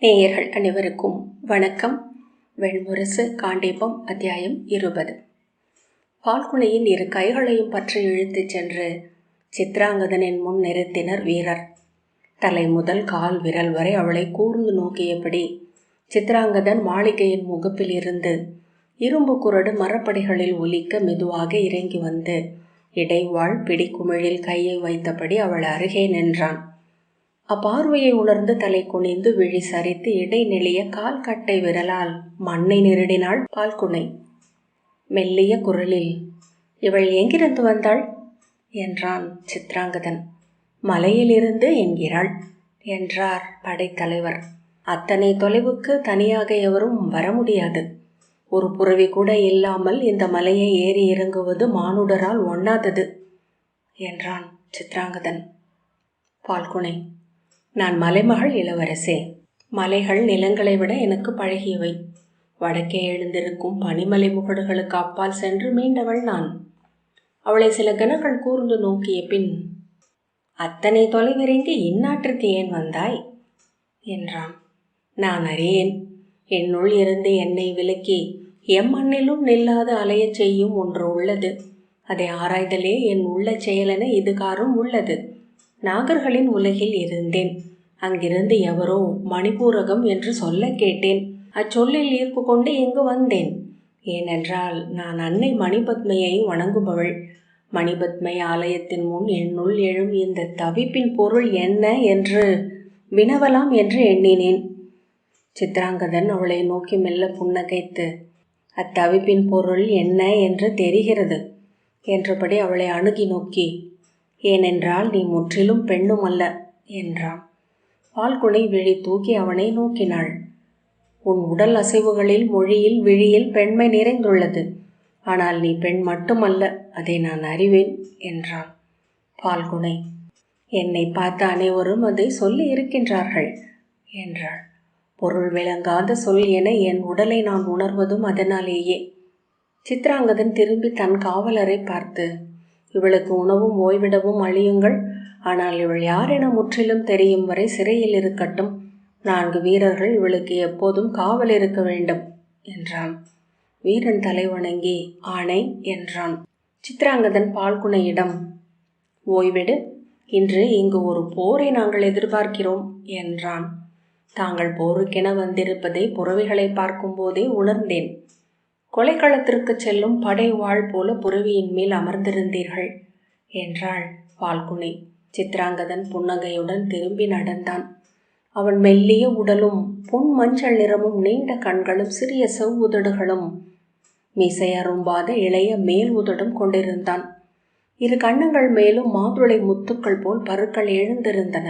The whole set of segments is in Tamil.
நேயர்கள் அனைவருக்கும் வணக்கம். வெண்முரசு காண்டீபம் அத்தியாயம் 20. பால்குனையின் இரு கைகளையும் பற்றி இழுத்துச் சென்று சித்ராங்கதனின் முன் நிறுத்தினர் வீரர். தலை முதல் கால் விரல் வரை அவளை கூர்ந்து நோக்கியபடி சித்ராங்கதன் மாளிகையின் முகப்பில் இருந்து இரும்பு குரடு மரப்படிகளில் ஒலிக்க மெதுவாக இறங்கி வந்து இடைவாள் பிடிக்குமிழில் கையை வைத்தபடி அவள் அருகே நின்றான். அப்பார்வையை உணர்ந்து தலை குனிந்து விழி சரித்து இடை நெளிய கால் கட்டை விரலால் மண்ணை நெருடினாள் பால்குனை. மெல்லிய குரலில், "இவள் எங்கிருந்து வந்தாள்?" என்றான் சித்ராங்கதன். "மலையிலிருந்து என்கிறாள்" என்றார் படைத்தலைவர். "அத்தனை தொலைவுக்கு தனியாக எவரும் வர முடியாது. ஒரு புறவி கூட இல்லாமல் இந்த மலையை ஏறி இறங்குவது மானுடரால் ஒண்ணாதது" என்றான் சித்ராங்கதன். பால்குனை, "நான் மலைமகள் இளவரசே. மலைகள் நிலங்களை விட எனக்கு பழகியவை. வடக்கே எழுந்திருக்கும் பனிமலை முகடுகளுக்கு அப்பால் சென்று மீண்டவள் நான்." அவளை சில கணங்கள் கூர்ந்து நோக்கிய பின், "அத்தனை தொலைவிறங்கி இந்நாட்டிற்கு ஏன் வந்தாய்?" என்றான். "நான் அறியேன். என்னுள் இருந்து என்னை விலக்கி எம்மண்ணிலும் நில்லாது அலையச் செய்யும் ஒன்று உள்ளது. அதை ஆராய்தலே என் உள்ள செயலென இதுகாரும் உள்ளது. நாகர்களின் உலகில் இருந்தேன். அங்கிருந்து எவரோ மணிபூரகம் என்று சொல்ல கேட்டேன். அச்சொல்லில் ஈர்ப்பு கொண்டு இங்கு வந்தேன். ஏனென்றால் நான் அன்னை மணிபத்மையை வணங்குபவள். மணிபத்மை ஆலயத்தின் முன் என்னுள் எழும் இந்த தவிப்பின் பொருள் என்ன என்று வினவலாம் என்று எண்ணினேன்." சித்ராங்கதன் அவளை நோக்கி மெல்ல புன்னகைத்து, "அத்தவிப்பின் பொருள் என்ன என்று தெரிகிறது" என்றபடி அவளை அணுகி நோக்கி, "ஏனென்றால் நீ முற்றிலும் பெண்ணும் அல்ல" என்றான். பால்குனை விழி தூக்கி அவனை நோக்கினாள். "உன் உடல் அசைவுகளில், மொழியில், விழியில் பெண்மை நிறைந்துள்ளது. ஆனால் நீ பெண் மட்டுமல்ல, அதை நான் அறிவேன்" என்றான். பால்குனை, "என்னை பார்த்த அனைவரும் அதை சொல்லி இருக்கின்றார்கள்" என்றாள். "பொருள் விளங்காத சொல் என என் உடலை நான் உணர்வதும் அதனாலேயே." சித்ராங்கதன் திரும்பி தன் காவலரை பார்த்து, "இவளுக்கு உணவும் ஓய்விடவும் அழியுங்கள். ஆனால் இவள் யார் என முற்றிலும் தெரியும் வரை சிறையில் இருக்கட்டும். 4 வீரர்கள் இவளுக்கு எப்போதும் காவல் இருக்க வேண்டும்" என்றான். வீரன் தலை வணங்கி ஆணை என்றான். சித்ராங்கதன் பால்குனையிடம், "ஓய்விடு. இன்று இங்கு ஒரு போரை நாங்கள் எதிர்பார்க்கிறோம்" என்றான். "தாங்கள் போருக்கென வந்திருப்பதை புறவிகளை பார்க்கும் போதே உணர்ந்தேன். கொலைக்களத்திற்கு செல்லும் படை வாழ் போல புறவியின் மேல் அமர்ந்திருந்தீர்கள்" என்றாள் பால்குனை. சித்ராங்கதன் புன்னகையுடன் திரும்பி நடந்தான். அவன் மெல்லிய உடலும் பொன் மஞ்சள் நிறமும் நீண்ட கண்களும் சிறிய செவ்வுதடுகளும் மீசை அரும்பாத இளைய மேல் உதடும் கொண்டிருந்தான். இரு கண்ணங்கள் மேலும் மாதுளை முத்துக்கள் போல் பருக்கள் எழுந்திருந்தன.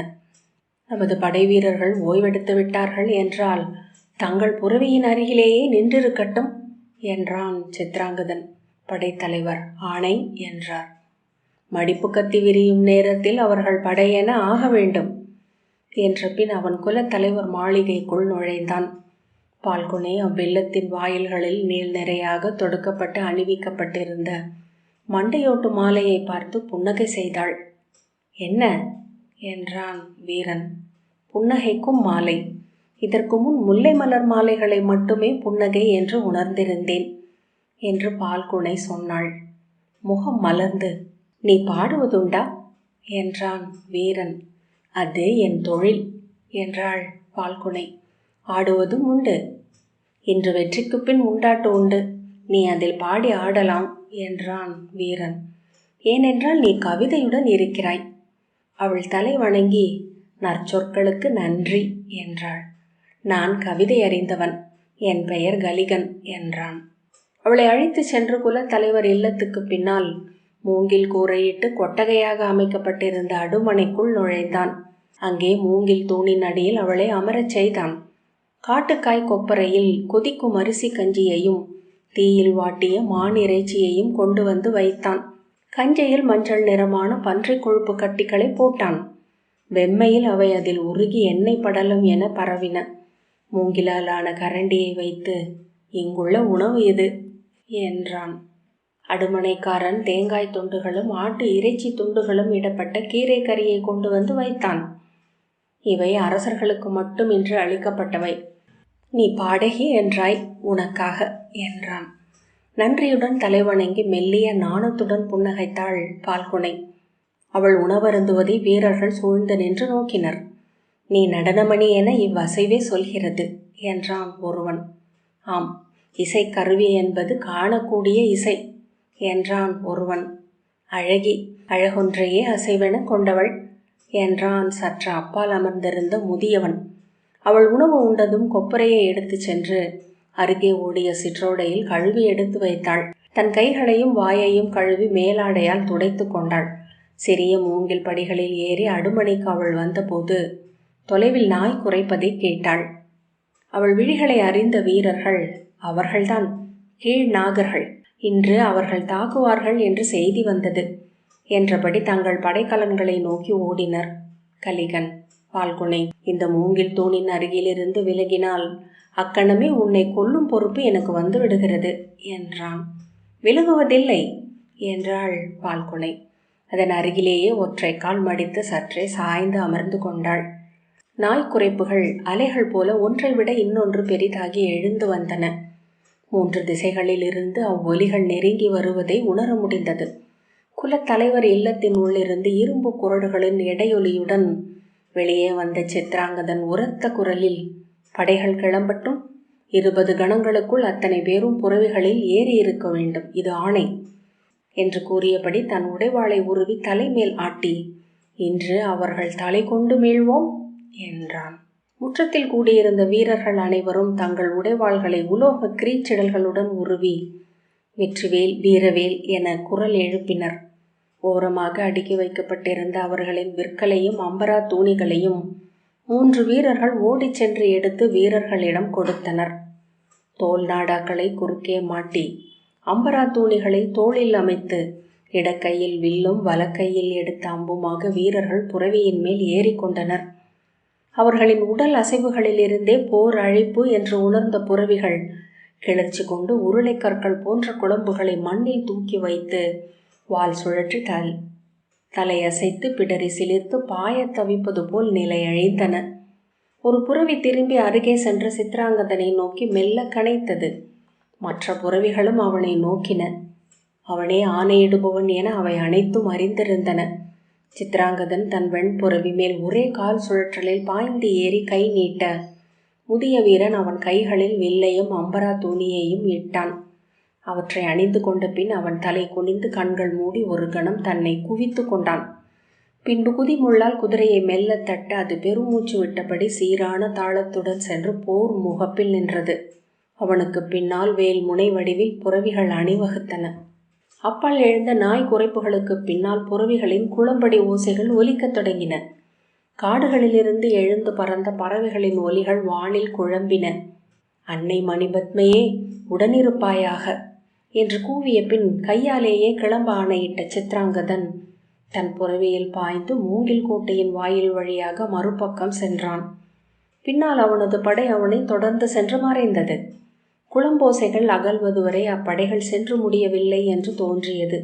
"நமது படை வீரர்கள் ஓய்வெடுத்து விட்டார்கள் என்றால் தங்கள் புறவியின் அருகிலேயே நின்றிருக்கட்டும்" என்றான் சித்ராங்கதன். படைத்தலைவர் ஆணை என்றார். "மடிப்பு கத்தி விரியும் நேரத்தில் அவர்கள் படையென ஆக வேண்டும்" என்ற பின் அவன் குலத்தலைவர் மாளிகைக்குள் நுழைந்தான். பால்குனை அவ்வில்லத்தின் வாயில்களில் நீள் நிறையாக தொடுக்கப்பட்டு அணிவிக்கப்பட்டிருந்த மண்டையோட்டு மாலையை பார்த்து புன்னகை செய்தாள். "என்ன?" என்றான் வீரன். "புன்னகைக்கும் மாலை. இதற்கு முன் முல்லை மலர் மாலைகளை மட்டுமே புன்னகை என்று உணர்ந்திருந்தேன்" என்று பால்குனை சொன்னாள். முகம் மலர்ந்து, "நீ பாடுவதுண்டா?" என்றான் வீரன். "அது என் தொழில்" என்றாள் பால்குனை. "ஆடுவதும் உண்டு. இன்று வெற்றிக்கு பின் உண்டாட்டு உண்டு. நீ அதில் பாடி ஆடலாம்" என்றான் வீரன். "ஏனென்றால் நீ கவிதையுடன் இருக்கிறாய்." அவள் தலை வணங்கி, "நற்சொற்களுக்கு நன்றி" என்றாள். "நான் கவிதை அறிந்தவன். என் பெயர் கலிகன்" என்றான். அவளை அழைத்து சென்று குலத்தலைவர் இல்லத்துக்கு பின்னால் மூங்கில் கூரையிட்டு கொட்டகையாக அமைக்கப்பட்டிருந்த அடுமனைக்குள் நுழைந்தான். அங்கே மூங்கில் தூணின் அடியில் அவளை அமரச் செய்தான். காட்டுக்காய் கொப்பரையில் கொதிக்கும் அரிசி கஞ்சியையும் தீயில் வாட்டிய மான் இறைச்சியையும் கொண்டு வந்து வைத்தான். கஞ்சியில் மஞ்சள் நிறமான பன்றை கொழுப்பு கட்டிகளை போட்டான். வெம்மையில் அவை அதில் உருகி எண்ணெய் படலம் என பரவின. மூங்கிலாலான கரண்டியை வைத்து, "இங்குள்ள உணவு இது" என்றான். அடுமனைக்காரன் தேங்காய் துண்டுகளும் ஆட்டு இறைச்சி துண்டுகளும் இடப்பட்ட கீரை கறியை கொண்டு வந்து வைத்தான். இவை அரசர்களுக்கு மட்டுமின்றி அளிக்கப்பட்டவை. நீ பாடகி என்றாய், உனக்காக என்றான். நன்றியுடன் தலைவணங்கி மெல்லிய நாணத்துடன் புன்னகைத்தாள் பால்குனை. அவள் உணவருந்துவதை வீரர்கள் சூழ்ந்து நின்று நோக்கினர். நீ நடனமணி என இவ்வசைவே சொல்கிறது என்றான் ஒருவன். ஆம், இசைக்கருவி என்பது காணக்கூடிய இசை என்றான் ஒருவன். அழகி, அழகொன்றையே அசைவென கொண்டவள் என்றான் சற்று அப்பால் அமர்ந்திருந்த முதியவன். அவள் உணவு உண்டதும் கொப்பரையை எடுத்து சென்று அருகே ஓடிய சிற்றோடையில் கழுவி எடுத்து வைத்தாள். தன் கைகளையும் வாயையும் கழுவி மேலாடையால் துடைத்து கொண்டாள். சிறிய மூங்கில் படிகளில் ஏறி அடுமணிக்கு அவள் வந்தபோது தொலைவில் நாய் குரைப்பதை கேட்டாள். அவள் விழிகளை அறிந்த வீரர்கள், அவர்கள்தான் கீழ் நாகர்கள், இன்று அவர்கள் தாக்குவார்கள் என்று செய்தி வந்தது என்றபடி தங்கள் படைக்கலன்களை நோக்கி ஓடினர். கலிகன், பால்குனை, இந்த மூங்கில் தூணின் அருகிலிருந்து விலகினால் அக்கணமே உன்னை கொல்லும் பொறுப்பு எனக்கு வந்து விடுகிறது என்றான். விலகுவதில்லை என்றாள் பால்குனை. அதன் அருகிலேயே ஒற்றை கால் மடித்து சற்றே சாய்ந்து அமர்ந்து கொண்டாள். நாய்க்குரைப்புகள் அலைகள் போல ஒன்றை விட இன்னொன்று பெரிதாகி எழுந்து வந்தன. 3 திசைகளில் இருந்து அவ்வொலிகள் நெருங்கி வருவதை உணர முடிந்தது. குலத்தலைவர் இல்லத்தின் உள்ளிருந்து இரும்பு குரடுகளின் இடையொலியுடன் வெளியே வந்த சித்ராங்கதன் உரத்த குரலில், படைகள் கிளம்பட்டும், 20 கணங்களுக்குள் அத்தனை பேரும் புறவிகளில் ஏறி இருக்க வேண்டும், இது ஆணை என்று கூறியபடி தன் உடைவாளை உருவி தலைமேல் ஆட்டி, இன்று அவர்கள் தலை கொண்டு மீள்வோம் என்றான். முற்றத்தில் கூடியிருந்த வீரர்கள் அனைவரும் தங்கள் உடைவாள்களை உலோக கிரீச்சிடல்களுடன் உருவி வெற்றிவேல், வீரவேல் என குரல் எழுப்பினர். ஓரமாக அடுக்கி வைக்கப்பட்டிருந்த அவர்களின் விற்களையும் அம்பரா தூணிகளையும் 3 வீரர்கள் ஓடிச் சென்று எடுத்து வீரர்களிடம் கொடுத்தனர். தோல் நாடாக்களை குறுக்கே மாட்டி அம்பரா தூணிகளை தோளில் அமைத்து இடக்கையில் வில்லும் வலக்கையில் எடுத்த அம்புமாக வீரர்கள் புறவியின் மேல் ஏறிக்கொண்டனர். அவர்களின் உடல் அசைவுகளிலிருந்தே போர் அழைப்பு என்று உணர்ந்த புறவிகள் கிளர்ச்சி கொண்டு உருளைக்கற்கள் போன்ற குழம்புகளை மண்ணில் தூக்கி வைத்து வால் சுழற்றி தலையசைத்து பிடரி சிலிர்த்து பாய தவிப்பது போல் நிலையழிந்தன. ஒரு புறவி திரும்பி அருகே சென்று சித்ராங்கதனை நோக்கி மெல்ல கனைத்தது. மற்ற புறவிகளும் அவனை நோக்கின. அவனே ஆணையிடுபவன் என அவை அனைத்தும் அறிந்திருந்தன. சித்ராங்கதன் தன் வெண்புறவி மேல் ஒரே கால் சுழற்றலில் பாய்ந்து ஏறி கை நீட்ட முதிய வீரன் அவன் கைகளில் வில்லையும் அம்பரா தூணியையும் இட்டான். அவற்றை அணிந்து கொண்ட பின் அவன் தலை குனிந்து கண்கள் மூடி ஒரு கணம் தன்னை குவித்து கொண்டான். பின்பு குதிமுள்ளால் குதிரையை மெல்ல தட்ட அது பெருமூச்சு விட்டபடி சீரான தாளத்துடன் சென்று போர் முகப்பில் நின்றது. அவனுக்கு பின்னால் வேல் முனை வடிவில் புறவிகள் அணிவகுத்தன. அப்பால் எழுந்த நாய் குரைப்புகளுக்கு பின்னால் புறவிகளின் குளம்படி ஓசைகள் ஒலிக்கத் தொடங்கின. காடுகளிலிருந்து எழுந்து பறந்த பறவைகளின் ஒலிகள் வானில் குழம்பின. அன்னை மணிபத்மையே, உடனிருப்பாயாக என்று கூவிய பின் கையாலேயே கிளம்ப ஆணையிட்ட சித்ராங்கதன் தன் புறவியில் பாய்ந்து மூங்கில் கோட்டையின் வாயில் வழியாக மறுபக்கம் சென்றான். பின்னால் அவனது படை அவனை தொடர்ந்து சென்று மறைந்தது. குளம்போசைகள் அகல்வது வரை அப்படைகள் சென்று முடியவில்லை என்று தோன்றியது.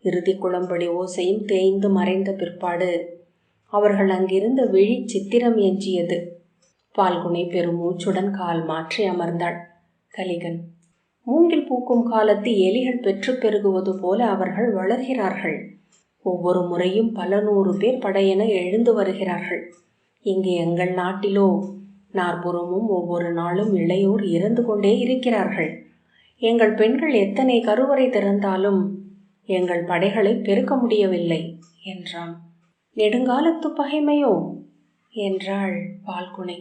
இறுதி குளம்படி ஓசையும் தேய்ந்து மறைந்த பிற்பாடு அவர்கள் அங்கிருந்த விழி சித்திரம் எஞ்சியது. பால்குனை பெருமூச்சுடன் கால் மாற்றி அமர்ந்தாள். கலிகன், மூங்கில் பூக்கும் காலத்து எலிகள் பெற்று பெருகுவது போல அவர்கள் வளர்கிறார்கள். ஒவ்வொரு முறையும் பல 100 பேர் படையென எழுந்து வருகிறார்கள். இங்கே எங்கள் நாட்டிலோ நாற்புறமும் ஒவ்வொரு நாளும் இளையோர் இறந்து கொண்டே இருக்கிறார்கள். எங்கள் பெண்கள் எத்தனை கருவறை திறந்தாலும் எங்கள் படைகளை பெருக்க முடியவில்லை என்றான். நெடுங்காலத்து பகைமையோ என்றாள் பால்குனை.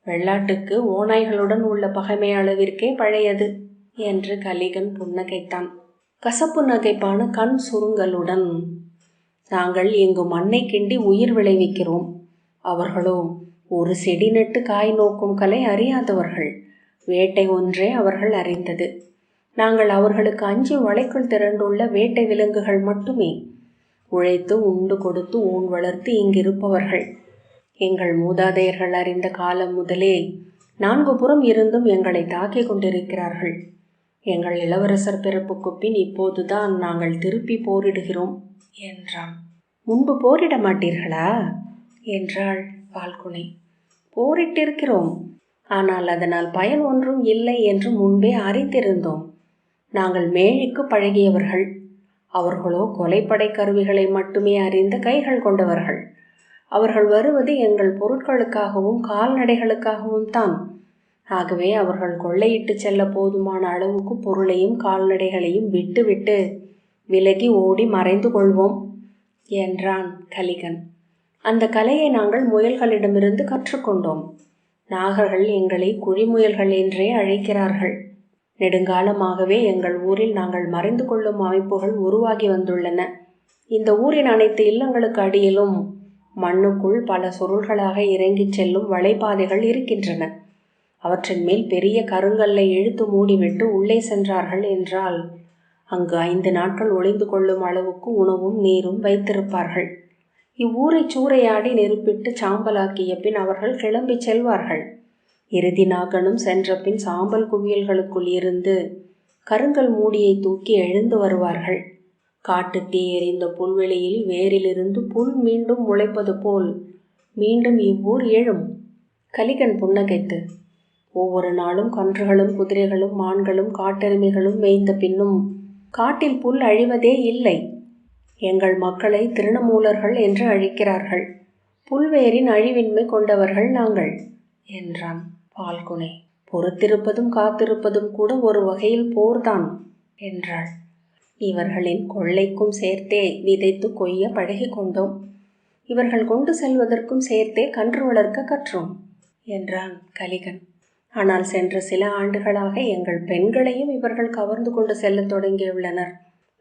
வெள்ளாட்டுக்கு ஓநாய்களுடன் உள்ள பகைமை அளவிற்கே பழையது என்று கலிகன் புன்னகைத்தான். கசப்பு நகைப்பான கண் சுருங்கலுடன், நாங்கள் இங்கு மண்ணை கிண்டி உயிர் விளைவிக்கிறோம். அவர்களோ ஒரு செடி நட்டு காய் நோக்கும் கலை அறியாதவர்கள். வேட்டை ஒன்றே அவர்கள் அறிந்தது. நாங்கள் அவர்களுக்கு அஞ்சி வலைக்குள் திரண்டுள்ள வேட்டை விலங்குகள் மட்டுமே. உழைத்து உண்டு கொடுத்து ஊன் வளர்த்து இங்கிருப்பவர்கள். எங்கள் மூதாதையர்கள் அறிந்த காலம் முதலே 4 புறம் இருந்தும் எங்களை தாக்கிக் கொண்டிருக்கிறார்கள். எங்கள் இளவரசர் பிறப்புக்கு பின் இப்போதுதான் நாங்கள் திருப்பி போரிடுகிறோம் என்றான். முன்பு போரிட மாட்டீர்களா என்றாள் பால்குனை. போரிட்டிருக்கிறோம். ஆனால் அதனால் பயன் ஒன்றும் இல்லை என்று முன்பே அறிந்திருந்தோம். நாங்கள் மேழிக்கு பழகியவர்கள். அவர்களோ கொலைப்படை கருவிகளை மட்டுமே அறிந்த கைகள் கொண்டவர்கள். அவர்கள் வருவது எங்கள் பொருட்களுக்காகவும் கால்நடைகளுக்காகவும் தான். ஆகவே அவர்கள் கொள்ளையிட்டு செல்ல போதுமான அளவுக்கு பொருளையும் கால்நடைகளையும் விட்டுவிட்டு விலகி ஓடி மறைந்து கொள்வோம் என்றான் கலிகன். அந்த கலையை நாங்கள் முயல்களிடமிருந்து கற்றுக்கொண்டோம். நாகர்கள் எங்களை குழிமுயல்கள் என்றே அழைக்கிறார்கள். நெடுங்காலமாகவே எங்கள் ஊரில் நாங்கள் மறைந்து கொள்ளும் அமைப்புகள் உருவாகி வந்துள்ளன. இந்த ஊரின் அனைத்து இல்லங்களுக்கு அடியிலும் மண்ணுக்குள் பல சுருள்களாக இறங்கிச் செல்லும் வளைபாதைகள் இருக்கின்றன. அவற்றின் மேல் பெரிய கருங்கல்லை இழுத்து மூடிவிட்டு உள்ளே சென்றார்கள் என்றால் அங்கு 5 நாட்கள் ஒளிந்து கொள்ளும் அளவுக்கு உணவும் நீரும் வைத்திருப்பார்கள். இவ்வூரை சூறையாடி நெருப்பிட்டு சாம்பலாக்கிய பின் அவர்கள் கிளம்பி செல்வார்கள். இறுதி நாகனும் சென்ற பின் சாம்பல் குவியல்களுக்குள் இருந்து கருங்கல் மூடியை தூக்கி எழுந்து வருவார்கள். காட்டு தீ எரிந்த புல்வெளியில் வேரிலிருந்து புல் மீண்டும் முளைப்பது போல் மீண்டும் இவ்வூர் எழும். கலிகன் புன்னகைத்து, ஒவ்வொரு நாளும் கன்றுகளும் குதிரைகளும் மான்களும் காட்டெருமைகளும் மேய்ந்த பின்னும் காட்டில் புல் அழிவதே இல்லை. எங்கள் மக்களை திருணமூலர்கள் என்று அழைக்கிறார்கள். புல்வேரின் அழிவின்மை கொண்டவர்கள் நாங்கள் என்றான் பால்குனை. பொறுத்திருப்பதும் காத்திருப்பதும் கூட ஒரு வகையில் போர்தான் என்றாள். இவர்களின் கொள்ளைக்கும் சேர்த்தே விதைத்து கொய்ய பழகி கொண்டோம். இவர்கள் கொண்டு செல்வதற்கும் சேர்த்தே கன்று வளர்க்க கற்றோம் என்றான் கலிகன். ஆனால் சென்ற சில ஆண்டுகளாக எங்கள் பெண்களையும் இவர்கள் கவர்ந்து கொண்டு செல்ல தொடங்கியுள்ளனர்.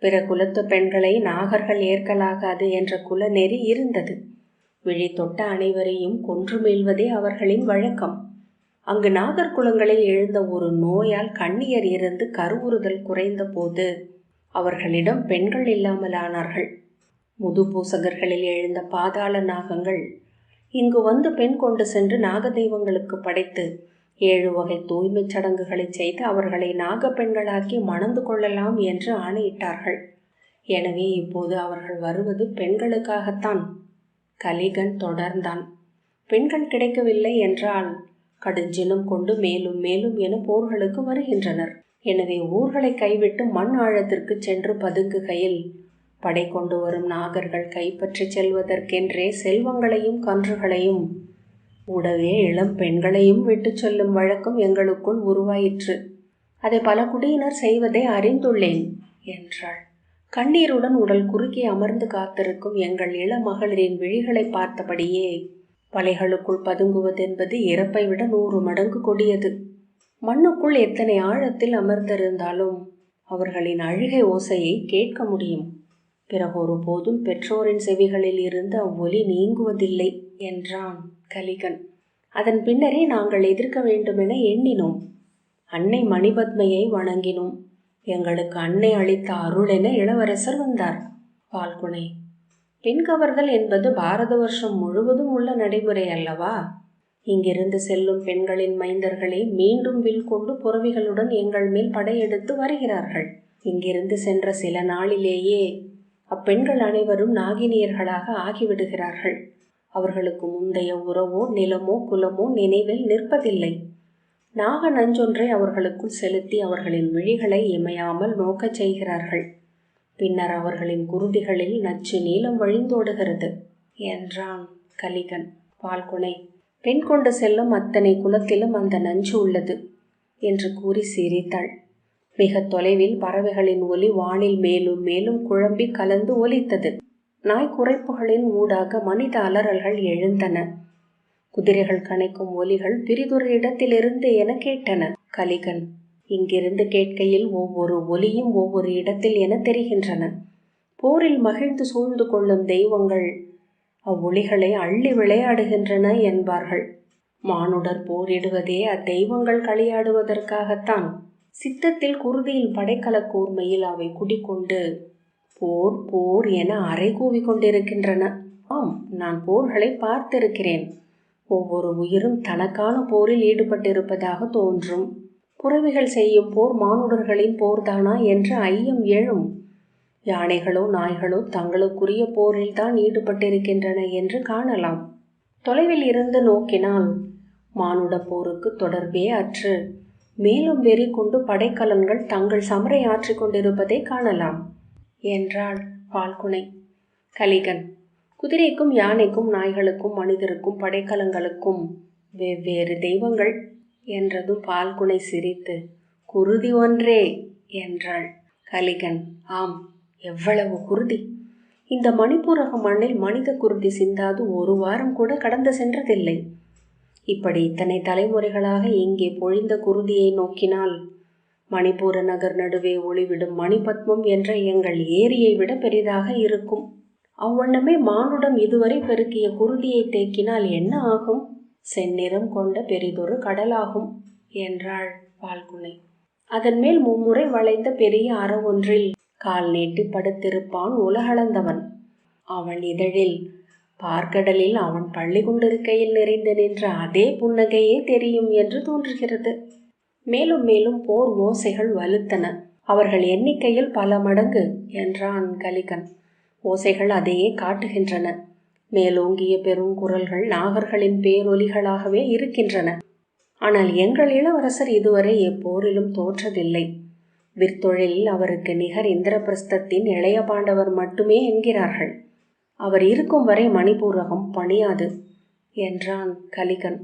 பிற குலத்து பெண்களை நாகர்கள் ஏற்கலாகாது என்ற குல நெறி இருந்தது. விழி தொட்ட அனைவரையும் கொன்று மீள்வதே அவர்களின் வழக்கம். அங்கு நாகர் குலங்களில் எழுந்த ஒரு நோயால் கண்ணியர் இருந்து கருவுறுதல் குறைந்த போது அவர்களிடம் பெண்கள் இல்லாமலானார்கள். முது பூசகர்களில் எழுந்த பாதாள நாகங்கள் இங்கு வந்து பெண் கொண்டு சென்று நாக தெய்வங்களுக்கு படைத்து 7 வகை தூய்மை சடங்குகளை செய்து அவர்களை நாக பெண்களாக்கி மணந்து கொள்ளலாம் என்று ஆணையிட்டார்கள். எனவே இப்போது அவர்கள் வருவது பெண்களுக்காகத்தான். கலிகன் தொடர்ந்தான். பெண்கள் கிடைக்கவில்லை என்றால் கடுஞ்சினம் கொண்டு மேலும் மேலும் என போர்களுக்கு வருகின்றனர். எனவே ஊர்களை கைவிட்டு மண் ஆழத்திற்கு சென்று பதுங்குகையில் படை கொண்டு வரும் நாகர்கள் கைப்பற்றி செல்வதற்கென்றே செல்வங்களையும் கன்றுகளையும் கூடவே இளம் பெண்களையும் விட்டு செல்லும் வழக்கம் எங்களுக்குள் உருவாயிற்று. அதை பல குடியினர் செய்வதை அறிந்துள்ளேன் என்றாள். கண்ணீருடன் உடல் குறுக்கி அமர்ந்து காத்திருக்கும் எங்கள் இள மகளிரின் விழிகளை பார்த்தபடியே வலைகளுக்குள் பதுங்குவதென்பது இறப்பை விட 100 மடங்கு கொடியது. மண்ணுக்குள் எத்தனை ஆழத்தில் அமர்ந்திருந்தாலும் அவர்களின் அழுகை ஓசையை கேட்க முடியும். பிறகு ஒருபோதும் பெற்றோரின் செவிகளில் இருந்து அவ்வொலி நீங்குவதில்லை என்றான் கலிகன். அதன் பின்னரே நாங்கள் எதிர்க்க வேண்டுமென எண்ணினோம். அன்னை மணிபத்மையை வணங்கினோம். எங்களுக்கு அன்னை அளித்த அருள் என இளவரசர் வந்தார். பால்குனை. பெண் கவர்தல் என்பது பாரத வருஷம் முழுவதும் உள்ள நடைமுறை அல்லவா? இங்கிருந்து செல்லும் பெண்களின் மைந்தர்களே மீண்டும் வில் கொண்டு புறவிகளுடன் எங்கள் மேல் படையெடுத்து வருகிறார்கள். இங்கிருந்து சென்ற சில நாளிலேயே அப்பெண்கள் அனைவரும் நாகினியர்களாக ஆகிவிடுகிறார்கள். அவர்களுக்கு முந்தைய உறவோ நிலமோ குலமோ நினைவில் நிற்பதில்லை. நாக நஞ்சொன்றை அவர்களுக்குள் செலுத்தி அவர்களின் விழிகளை இமையாமல் நோக்கச் செய்கிறார்கள். பின்னர் அவர்களின் குருதிகளில் நச்சு நீலம் வழிந்தோடுகிறது என்றான் கலிகன். பால்குனை. பெண் கொண்டு செல்லும் அத்தனை குலத்திலும் அந்த நஞ்சு உள்ளது என்று கூறி சிரித்தாள். மிக தொலைவில் பறவைகளின் ஒலி வானில் மேலும் மேலும் குழம்பி கலந்து ஒலித்தது. நாய் குறைப்புகளின் ஊடாக மனித அலறல்கள் எழுந்தன. குதிரைகள் கனைக்கும் ஒலிகள் பிரிதொரு இடத்திலிருந்து என கேட்டன. கலிகன். இங்கிருந்து கேட்கையில் ஒவ்வொரு ஒலியும் ஒவ்வொரு இடத்தில் என தெரிகின்றன. போரில் மகிழ்ந்து சூழ்ந்து கொள்ளும் தெய்வங்கள் அவ்வொலிகளை அள்ளி விளையாடுகின்றன என்பார்கள். மானுடர் போரிடுவதே அத்தெய்வங்கள் களியாடுவதற்காகத்தான். சித்தத்தில் குருதியில் படைக்கல கூர்மையில் அவை குடிக்கொண்டு போர் போர் என அறை கூவி கொண்டிருக்கின்றன. ஆம், நான் போர்களை பார்த்திருக்கிறேன். ஒவ்வொரு உயிரும் தனக்கான போரில் ஈடுபட்டிருப்பதாக தோன்றும். புறவிகள் செய்யும் போர் மானுடர்களின் போர்தானா என்று ஐயம் எழும். யானைகளோ நாய்களோ தங்களுக்குரிய போரில்தான் ஈடுபட்டிருக்கின்றன என்று காணலாம். தொலைவில் இருந்து நோக்கினால் மானுட போருக்கு தொடர்பே அற்று மேலும் வெறி கொண்டு படைக்கலன்கள் தங்கள் சமரை ஆற்றிக் கொண்டிருப்பதை காணலாம் என்றாள் பால்குனை. கலிகன், குதிரைக்கும் யானைக்கும் நாய்களுக்கும் மனிதருக்கும் படைக்கலங்களுக்கும் வெவ்வேறு தெய்வங்கள் என்றதும் பால்குனை சிரித்து, குருதி ஒன்றே என்றாள். கலிகன், ஆம், எவ்வளவு குருதி! இந்த மணிப்பூரக மண்ணில் மனித குருதி சிந்தாது ஒரு வாரம் கூட கடந்து சென்றதில்லை. இப்படி இத்தனை தலைமுறைகளாக இங்கே பொழிந்த குருதியை நோக்கினால் மணிப்பூர நகர் நடுவே ஒளிவிடும் மணிபத்மம் என்ற எங்கள் ஏரியை விட பெரிதாக இருக்கும். அவ்வண்ணமே மானுடம் இதுவரை பெருக்கிய குருதியை தேக்கினால் என்ன ஆகும்? செந்நிறம் கொண்ட பெரிதொரு கடலாகும் என்றாள் பால்குனை. அதன் மேல் மும்முறை வளைந்த பெரிய அற ஒன்றில் கால் நீட்டி படுத்திருப்பான் உலகளந்தவன். அவன் இதழில் பார்க்கடலில் அவன் பள்ளி கொண்டிருக்கையில் நிறைந்து நின்ற அதே புன்னகையே தெரியும் என்று தோன்றுகிறது. மேலும் மேலும் போர் ஓசைகள் வலுத்தன. அவர்கள் எண்ணிக்கையில் பல மடங்கு என்றான் கலிகன். ஓசைகள் அதையே காட்டுகின்றன. மேலோங்கிய பெருங்குரல்கள் நாகர்களின் பேரொலிகளாகவே இருக்கின்றன. ஆனால் எங்கள் இளவரசர் இதுவரை எப்போரிலும் தோற்றதில்லை. விற்தொழிலில் அவருக்கு நிகர் இந்திரபிரஸ்தத்தின் இளைய பாண்டவர் மட்டுமே என்கிறார்கள். அவர் இருக்கும் வரை மணிப்பூரகம் பணியாது என்றான் கலிகன்.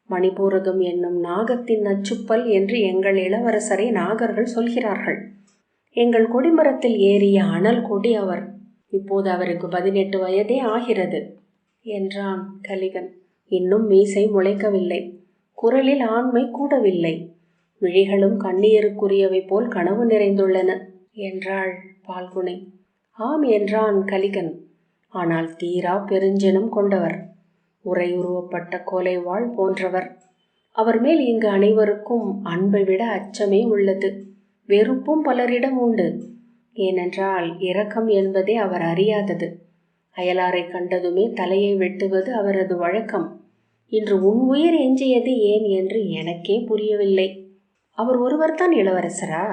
மணிப்பூரகம் என்னும் நாகத்தின் நச்சுப்பல் என்று எங்கள் இளவரசரை நாகர்கள் சொல்கிறார்கள். எங்கள் கொடிமரத்தில் ஏறிய அனல் கொடி அவர். இப்போது அவருக்கு 18 வயதே ஆகிறது என்றான் கலிகன். இன்னும் மீசை முளைக்கவில்லை. குரலில் ஆண்மை கூடவில்லை. விழிகளும் கண்ணீருக்குரியவை போல் கனவு நிறைந்துள்ளன என்றாள் பால்குனை. ஆம் என்றான் கலிகன். ஆனால் தீரா பெருஞ்செனம் கொண்டவர். உரையுருவப்பட்ட கொலைவாள் போன்றவர். அவர் மேல் இங்கு அனைவருக்கும் அன்பை விட அச்சமே உள்ளது. வெறுப்பும் பலரிடம் உண்டு. ஏனென்றால் இரக்கம் என்பதே அவர் அறியாதது. அயலாரை கண்டதுமே தலையை வெட்டுவது அவரது வழக்கம். இன்று உன் உயிர் எஞ்சியது ஏன் என்று எனக்கே புரியவில்லை. அவர் ஒருவர்தான் இளவரசரா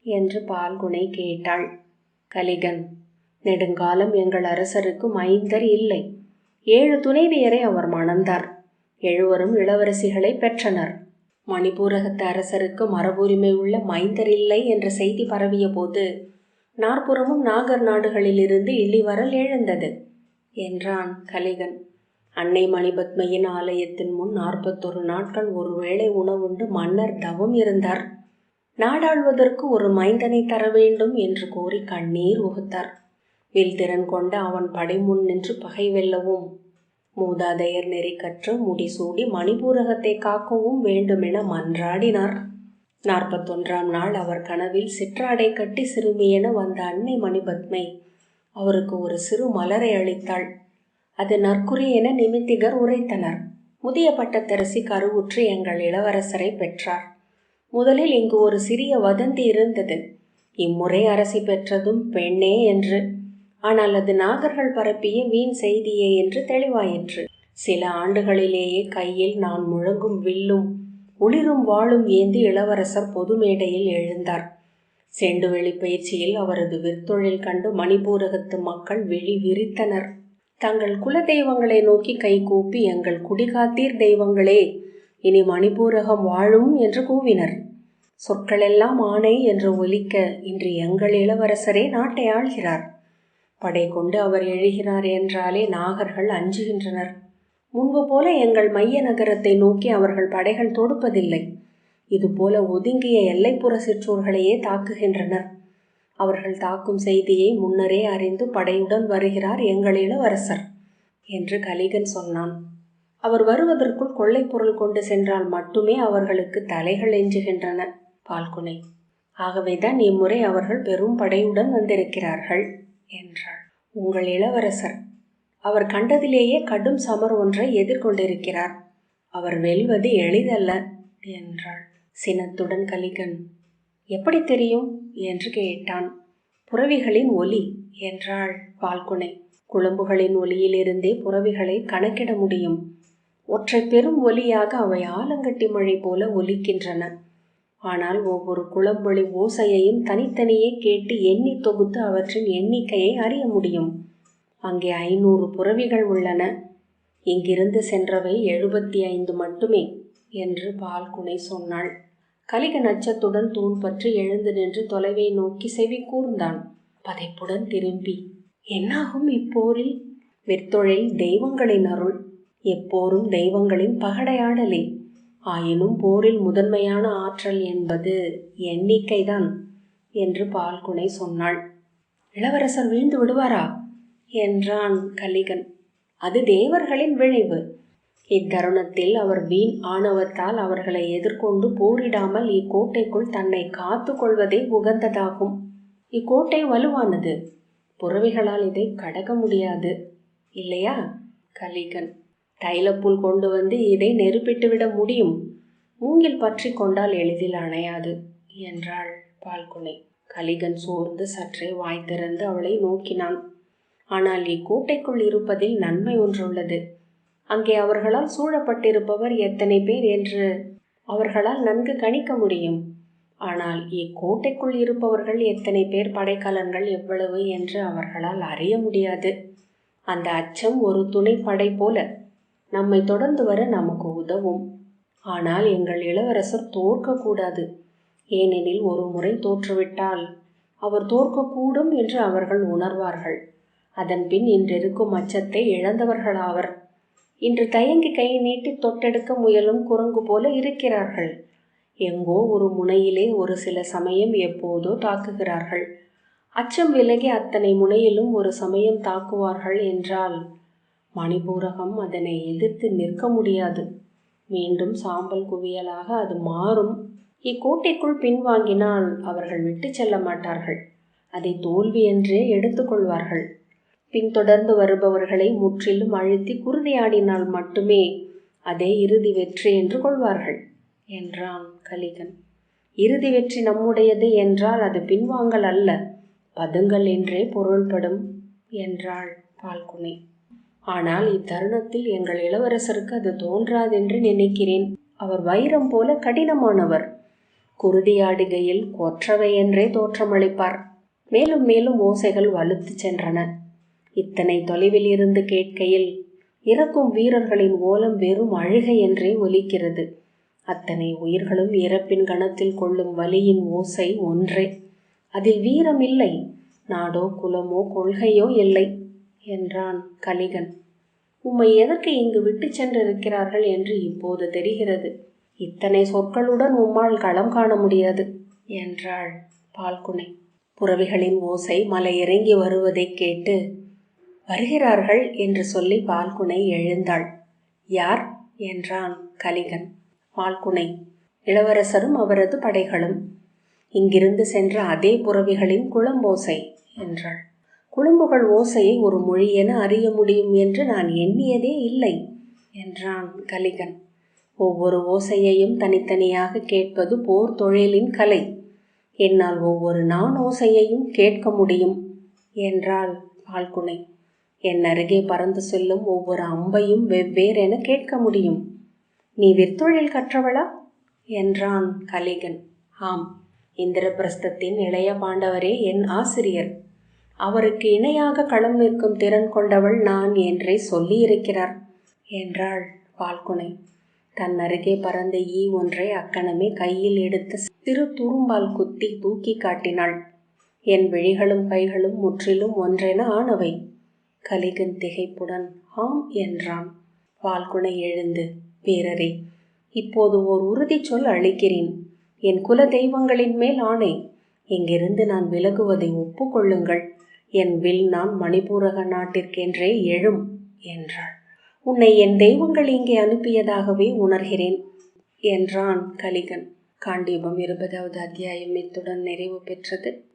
என்று பால்குனை கேட்டாள். கலிகன், நெடுங்காலம் எங்கள் அரசருக்கு மைந்தர் இல்லை. 7 துணைவியரை அவர் மணந்தார். 7வரும் இளவரசிகளை பெற்றனர். மணிப்பூரகத்து அரசருக்கு மரபுரிமை உள்ள மைந்தர் இல்லை என்ற செய்தி பரவிய போது நாற்புறமும் நாகர் நாடுகளிலிருந்து இழிவரல் எழுந்தது என்றான் கலிகன். அன்னை மணிபத்மையின் ஆலயத்தின் முன் 41 நாட்கள் ஒருவேளை உணவுண்டு மன்னர் தவம் இருந்தார். நாடாள்வதற்கு ஒரு மைந்தனை தர வேண்டும் என்று கோரி கண்ணீர் உகுத்தார். வில்திறன் கொண்ட அவன் படை முன் நின்று பகை வெல்லவும், மூதாதையர் நெறி கற்று முடிசூடி மணிப்பூரகத்தை காக்கவும் வேண்டுமென மன்றாடினார். 41ஆம் நாள் அவர் கனவில் சிற்றாடை கட்டி சிறுமியென வந்த அன்னை மணிபத்மை அவருக்கு ஒரு சிறு மலரை அளித்தாள். அது நற்குறி என நிமித்திகர் உரைத்தனர். முதிய பட்டத்தரசி கருவுற்று எங்கள் இளவரசரை பெற்றார். முதலில் இங்கு ஒரு சிறிய வதந்தி இருந்தது. இம்முறை அரசி பெற்றதும் பெண்ணே என்று. ஆனால் அது நாகர்கள் பரப்பிய வீண் செய்தியே என்று தெளிவாயிற்று. சில ஆண்டுகளிலேயே கையில் நான் முழங்கும் வில்லும் ஒளிரும் வாளும் ஏந்தி இளவரசர் பொது மேடையில் எழுந்தார். செண்டுவெளி பயிற்சியில் அவரது விற்தொழில் கண்டு மணிப்பூரகத்து மக்கள் விழி விரித்தனர். தங்கள் குல தெய்வங்களை நோக்கி கை கூப்பி, எங்கள் குடிகாத்தீர் தெய்வங்களே, இனி மணிப்பூரகம் வாழும் என்று கூவினர். சொற்களெல்லாம் ஆணை என்று ஒலிக்க இன்று எங்கள் இளவரசரே நாட்டை ஆள்கிறார். படை கொண்டு அவர் எழுகிறார் என்றாலே நாகர்கள் அஞ்சுகின்றனர். முன்பு போல எங்கள் மைய நகரத்தை நோக்கி அவர்கள் படைகள் தொடுப்பதில்லை. இதுபோல ஒதுங்கிய எல்லைப்புற சிற்றூர்களையே தாக்குகின்றனர். அவர்கள் தாக்கும் செய்தியை முன்னரே அறிந்து படையுடன் வருகிறார் எங்கள் இளவரசர் என்று கலிகன் சொன்னான். அவர் வருவதற்குள் கொள்ளை பொருள் கொண்டு சென்றால் மட்டுமே அவர்களுக்கு தலைகள் எஞ்சுகின்றன பால்குனை. ஆகவேதான் இம்முறை அவர்கள் பெரும் படையுடன் வந்திருக்கிறார்கள் என்றாள். உங்கள் இளவரசர் அவர் கண்டதிலேயே கடும் சமர் ஒன்றை எதிர்கொண்டிருக்கிறார். அவர் வெல்வது எளிதல்ல என்றாள் சினத்துடன் கலிகன். எப்படி தெரியும் என்று கேட்டான். புறவிகளின் ஒலி என்றாள் பால்குனை. குளம்புகளின் ஒலியிலிருந்தே புறவிகளை கணக்கிட முடியும். ஒற்றை பெரும் ஒலியாக அவை ஆலங்கட்டி மழை போல ஒலிக்கின்றன. ஆனால் ஒவ்வொரு குளம்பொலி ஓசையையும் தனித்தனியே கேட்டு எண்ணி தொகுத்து அவற்றின் எண்ணிக்கையை அறிய முடியும். அங்கே 500 புறவிகள் உள்ளன. இங்கிருந்து சென்றவை 75 மட்டுமே என்று பால்குனை சொன்னாள். கலிகன் அச்சத்துடன் தூண் பற்றி எழுந்து நின்று தொலைவை நோக்கி செவி கூர்ந்தான். பதைப்புடன் திரும்பி, என்னாகும் இப்போரில்? விற்தொழில் தெய்வங்களின் அருள், எப்போரும் தெய்வங்களின் பகடையாடலே. ஆயினும் போரில் முதன்மையான ஆற்றல் என்பது எண்ணிக்கைதான் என்று பால்குனை சொன்னாள். இளவரசர் வீழ்ந்து விடுவாரா என்றான் கலிகன். அது தேவர்களின் விளைவு. இத்தருணத்தில் அவர் வீண் ஆணவத்தால் அவர்களை எதிர்கொண்டு போரிடாமல் இக்கோட்டைக்குள் தன்னை காத்து கொள்வதே உகந்ததாகும். இக்கோட்டை வலுவானது, புறவிகளால் இதை கடக்க முடியாது, இல்லையா? கலிகன், தைலப்புல் கொண்டு வந்து இதை நெருப்பிட்டுவிட முடியும். மூங்கில் பற்றி கொண்டால் எளிதில் அணையாது என்றாள் பால்குனை. கலிகன் சோர்ந்து சற்றே வாய் திறந்து அவளை நோக்கினான். ஆனால் இக்கோட்டைக்குள் இருப்பதில் நன்மை ஒன்றுள்ளது. அங்கே அவர்களால் சூழப்பட்டிருப்பவர் எத்தனை பேர் என்று அவர்களால் நன்கு கணிக்க முடியும். ஆனால் இக்கோட்டைக்குள் இருப்பவர்கள் எத்தனை பேர், படைக்கலன்கள் எவ்வளவு என்று அவர்களால் அறிய முடியாது. அந்த அச்சம் ஒரு துணைப்படை போல நம்மை தொடர்ந்து வர நமக்கு உதவும். ஆனால் எங்கள் இளவரசர் தோற்கக்கூடாது. ஏனெனில் ஒரு முறை தோற்றுவிட்டால் அவர் தோற்கக்கூடும் என்று அவர்கள் உணர்வார்கள். அதன் பின் இன்றிருக்கும் அச்சத்தை இழந்தவர்களாவர். இன்று தயங்கி கை நீட்டி தொட்டெடுக்க முயலும் குரங்கு போல இருக்கிறார்கள். எங்கோ ஒரு முனையிலே ஒரு சில சமயம் எப்போதோ தாக்குகிறார்கள். அச்சம் விலகி அத்தனை முனையிலும் ஒரு சமயம் தாக்குவார்கள் என்றால் மணிபூரகம் அதனை எதிர்த்து நிற்க முடியாது. மீண்டும் சாம்பல் குவியலாக அது மாறும். இக்கோட்டைக்குள் பின்வாங்கினால் அவர்கள் விட்டு செல்ல மாட்டார்கள். அதை தோல்வி என்றே எடுத்துக்கொள்வார்கள். பின்தொடர்ந்து வருபவர்களை முற்றிலும் அழுத்தி குருதியாடினால் மட்டுமே அதே இறுதி வெற்றி என்று கொள்வார்கள் என்றான் கலிகன். இறுதி வெற்றி நம்முடையது என்றால் அது பின்வாங்கல் அல்ல, பதுங்கல் என்றே பொருள்படும் என்றாள் பால்குனை. ஆனால் இத்தருணத்தில் எங்கள் இளவரசருக்கு அது தோன்றாதென்று நினைக்கிறேன். அவர் வைரம் போல கடினமானவர். குருதியாடுகையில் கொற்றவை என்றே தோற்றமளிப்பார். மேலும் மேலும் ஓசைகள் வலுத்து சென்றன. இத்தனை தொலைவில் இருந்து கேட்கையில் இறக்கும் வீரர்களின் ஓலம் வெறும் அழுகை என்றே ஒலிக்கிறது. அத்தனை உயிர்களும் இறப்பின் கணத்தில் கொள்ளும் வலியின் ஓசை ஒன்றே. அதில் வீரம் இல்லை, நாடோ குலமோ கொள்கையோ இல்லை என்றான் கலிகன். உம்மை எதற்கு இங்கு விட்டு சென்றிருக்கிறார்கள் என்று இப்போது தெரிகிறது. இத்தனை சொற்களுடன் உம்மால் களம் காண முடியாது என்றாள் பால்குனை. புறவிகளின் ஓசை மலை இறங்கி வருவதை கேட்டு வருகிறார்கள் என்று சொல்லி பால்குனை எழுந்தாள். யார் என்றான் கலிகன். பால்குனை, இளவரசரும் அவரது படைகளும். இங்கிருந்து சென்ற அதே புறவிகளின் குளம்போசை என்றாள். குளம்புகள் ஓசையை ஒரு மொழி என அறிய முடியும் என்று நான் எண்ணியதே இல்லை என்றான் கலிகன். ஒவ்வொரு ஓசையையும் தனித்தனியாக கேட்பது போர் தொழிலின் கலை. என்னால் ஒவ்வொரு நான் ஓசையையும் கேட்க முடியும் என்றாள் பால்குனை. என் அருகே பறந்து செல்லும் ஒவ்வொரு அம்பையும் வெவ்வேறென கேட்க முடியும். நீ விற்தொழில் கற்றவளா என்றான் கலிகன். ஆம், இந்திரபிரஸ்தத்தின் இளைய பாண்டவரே என் ஆசிரியர். அவருக்கு இணையாக களம் நிற்கும் திறன் கொண்டவள் நான் என்றே சொல்லியிருக்கிறார் என்றாள் பால்குனை. தன் அருகே பறந்த ஈ ஒன்றை அக்கணமே கையில் எடுத்து சிறு துரும்பால் குத்தி தூக்கி காட்டினாள். என் விழிகளும் கைகளும் முற்றிலும் ஒன்றென ஆனவை. கலிகன் திகைப்புடன் ஆம் என்றான். பால்குனை எழுந்து, வீரரே, இப்போது ஓர் உறுதி சொல் அளிக்கிறேன். என் குல தெய்வங்களின் மேல் ஆணை, இங்கிருந்து நான் விலகுவதை ஒப்புக்கொள்ளுங்கள். என் வில் நான் மணிபூரக நாட்டிற்கென்றே எழும் என்றாள். உன்னை என் தெய்வங்கள் இங்கே அனுப்பியதாகவே உணர்கிறேன் என்றான் கலிகன். காண்டீபம் 20வது அத்தியாயம் இத்துடன் நிறைவு பெற்றது.